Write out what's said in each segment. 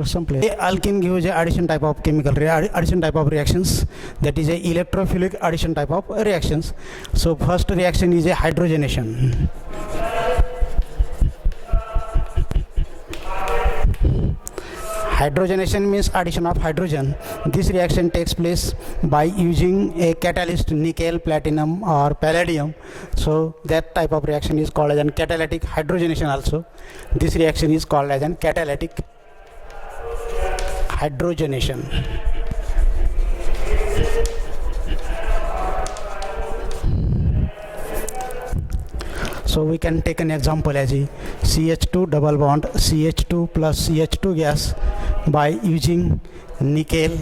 some place. Alkene gives a addition type of chemical addition type of reactions, that is a electrophilic addition type of reactions. So first reaction is a hydrogenation. Hydrogenation means addition of hydrogen. This reaction takes place by using a catalyst, nickel, platinum or palladium. So that type of reaction is called as an catalytic hydrogenation also. This reaction is called as an catalytic hydrogenation. So we can take an example as a CH2 double bond CH2 plus CH2 gas by using nickel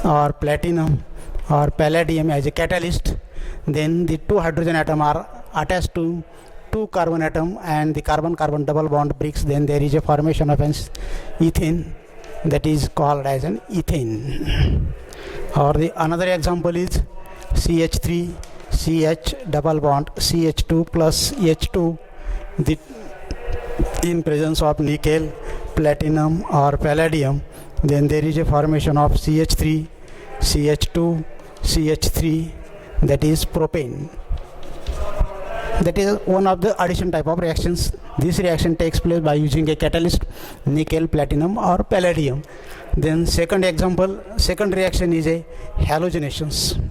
or platinum or palladium as a catalyst. Then the two hydrogen atoms are attached to two carbon atom and the carbon-carbon double bond breaks. Then there is a formation of an ethane, that is called as an ethane. Or the another example is CH3 CH double bond CH2 plus H2, in presence of nickel, platinum or palladium. Then there is a formation of CH3 CH2 CH3, that is propane. That is one of the addition type of reactions. This reaction takes place by using a catalyst, nickel, platinum or palladium. Then second reaction is a halogenations.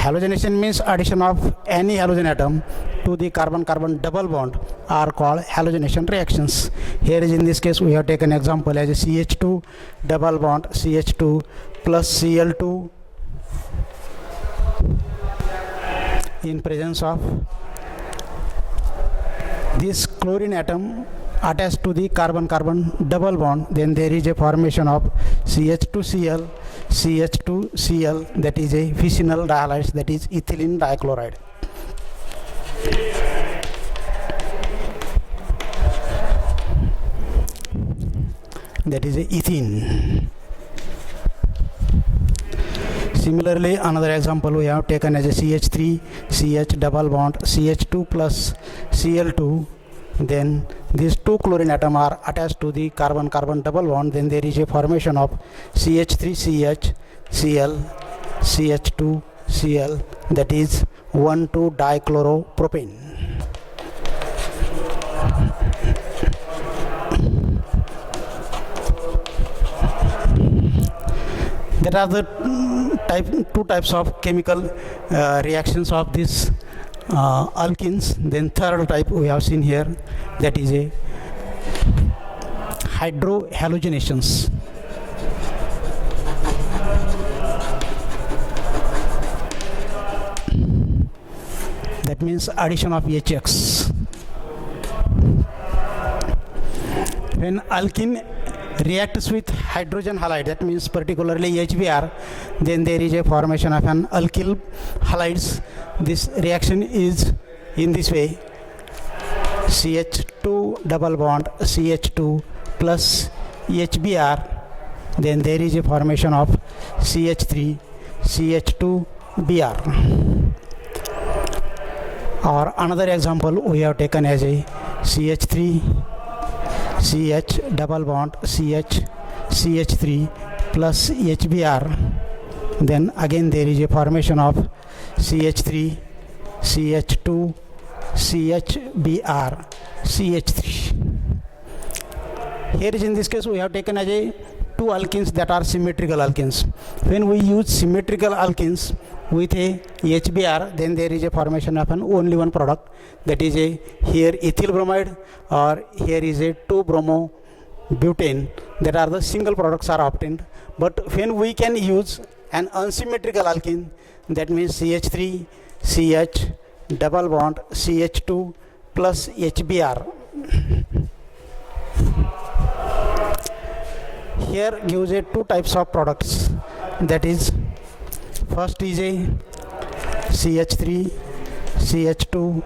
Halogenation means addition of any halogen atom to the carbon-carbon double bond are called halogenation reactions. Here is in this case we have taken example as a CH2 double bond CH2 plus Cl2 in presence of this chlorine atom attached to the carbon-carbon double bond. Then there is a formation of CH2Cl CH2Cl, that is a fissional dihalides, that is ethylene dichloride. That is a ethene. Similarly, another example we have taken as a CH3 CH double bond CH2 plus Cl2. Then these two chlorine atoms are attached to the carbon-carbon double bond. Then there is a formation of CH3CH Cl CH2 Cl, that is 1,2-dichloropropane. There are the two types of chemical reactions of this alkenes. Then third type we have seen here, that is a hydrohalogenations. That means addition of HX. When alkene reacts with hydrogen halide, that means particularly HBr, then there is a formation of an alkyl halides. This reaction is in this way: CH2 double bond CH2 plus HBr. Then there is a formation of CH3 CH2Br. Or another example we have taken as a CH3 CH double bond CH CH3 plus HBr. Then again there is a formation of CH3 CH2 CHBr CH3. Here is in this case we have taken as a two alkenes that are symmetrical alkenes. When we use symmetrical alkenes with a HBr, then there is a formation of an only one product, that is a here ethyl bromide, or here is a 2-bromo-butane. That are the single products are obtained. But when we can use an unsymmetrical alkene, that means CH3 CH double bond CH2 plus HBr. Here gives a two types of products, that is first is a CH3 CH2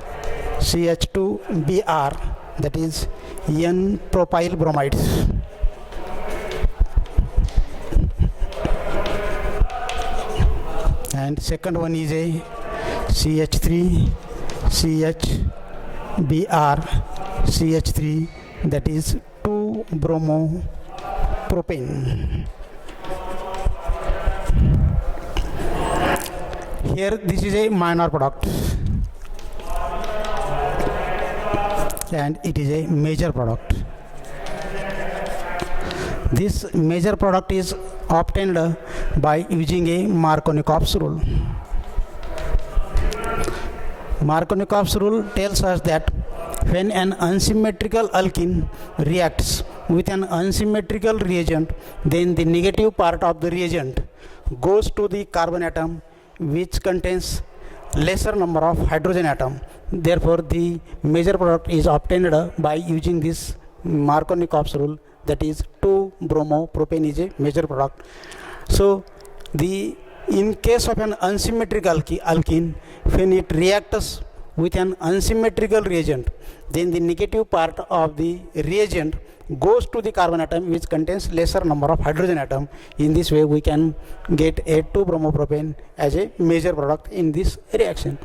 CH2Br, that is N-propyl bromides. And second one is a CH3 CH BrCH3, that is 2-bromopropane. Here this is a minor product and it is a major product. This major product is obtained by using a Markovnikov's rule. Markovnikov's rule tells us that when an unsymmetrical alkene reacts with an unsymmetrical reagent, then the negative part of the reagent goes to the carbon atom which contains lesser number of hydrogen atom. Therefore, the major product is obtained by using this Markovnikov's rule, that is 2-bromopropane is a major product. So, in case of an unsymmetrical alkene, when it reacts with an unsymmetrical reagent, then the negative part of the reagent goes to the carbon atom which contains lesser number of hydrogen atom. In this way we can get a 2-bromopropane as a major product in this reaction.